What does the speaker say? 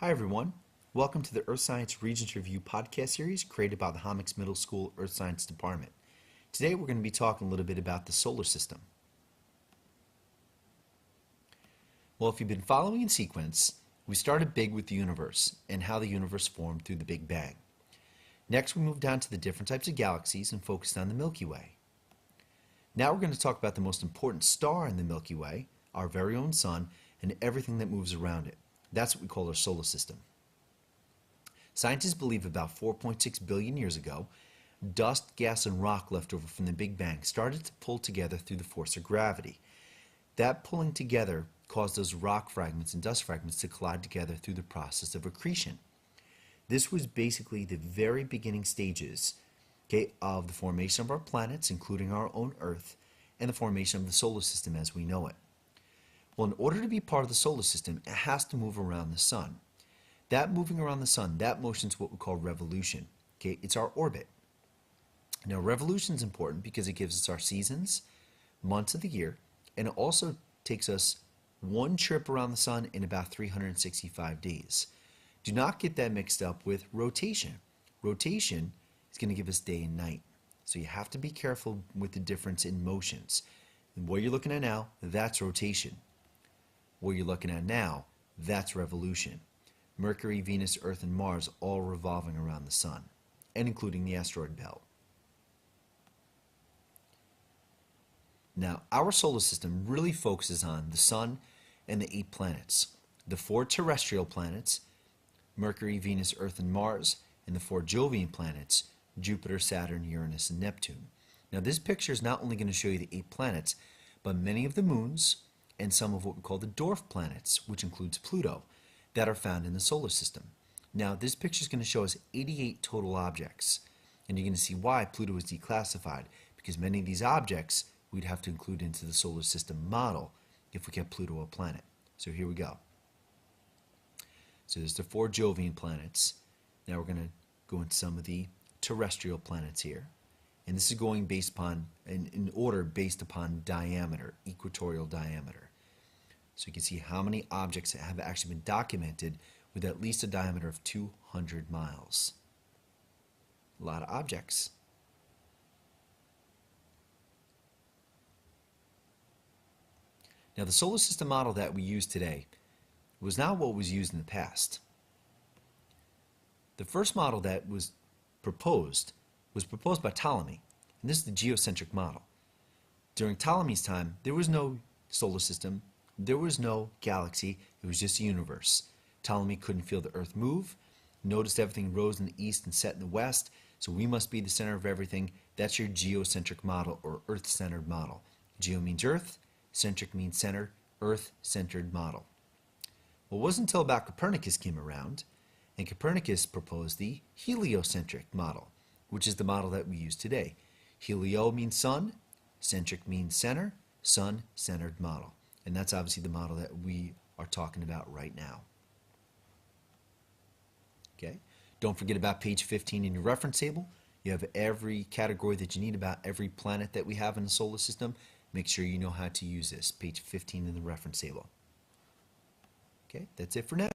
Hi everyone, welcome to the Earth Science Regents Review podcast series created by the Hommocks Middle School Earth Science Department. Today we're going to be talking a little bit about the solar system. Well, if you've been following in sequence, we started big with the universe and how the universe formed through the Big Bang. Next we moved down to the different types of galaxies and focused on the Milky Way. Now we're going to talk about the most important star in the Milky Way, our very own sun, and everything that moves around it. That's what we call our solar system. Scientists believe about 4.6 billion years ago, dust, gas, and rock left over from the Big Bang started to pull together through the force of gravity. That pulling together caused those rock fragments and dust fragments to collide together through the process of accretion. This was basically the very beginning stages of the formation of our planets, including our own Earth, and the formation of the solar system as we know it. Well, in order to be part of the solar system, it has to move around the sun. That moving around the sun, that motion is what we call revolution. It's our orbit. Now, revolution is important because it gives us our seasons, months of the year, and it also takes us one trip around the sun in about 365 days. Do not get that mixed up with rotation. Rotation is going to give us day and night. So you have to be careful with the difference in motions. And what you're looking at now, that's rotation. What you're looking at now, that's revolution. Mercury, Venus, Earth, and Mars all revolving around the sun, and including the asteroid belt. Now, our solar system really focuses on the sun and the 8 planets. The 4 terrestrial planets, Mercury, Venus, Earth, and Mars, and the 4 Jovian planets, Jupiter, Saturn, Uranus, and Neptune. Now, this picture is not only going to show you the 8 planets, but many of the moons, and some of what we call the dwarf planets, which includes Pluto, that are found in the solar system. Now, this picture is going to show us 88 total objects, and you're going to see why Pluto is declassified, because many of these objects we'd have to include into the solar system model if we kept Pluto a planet. So here we go. So there's the 4 Jovian planets. Now we're going to go into some of the terrestrial planets here. And this is going based upon, in order based upon diameter, equatorial diameter. So you can see how many objects have actually been documented with at least a diameter of 200 miles. A lot of objects. Now the solar system model that we use today was not what was used in the past. The first model that was proposed by Ptolemy, and this is the geocentric model. During Ptolemy's time, there was no solar system, there was no galaxy, it was just a universe. Ptolemy couldn't feel the Earth move, noticed everything rose in the east and set in the west, so we must be the center of everything. That's your geocentric model, or Earth-centered model. Geo means Earth, centric means center, Earth-centered model. Well, it wasn't until about Copernicus came around, and Copernicus proposed the heliocentric model, which is the model that we use today. Helio means sun, centric means center, sun-centered model. And that's obviously the model that we are talking about right now. Okay? Don't forget about page 15 in your reference table. You have every category that you need about every planet that we have in the solar system. Make sure you know how to use this. Page 15 in the reference table. Okay? That's it for now.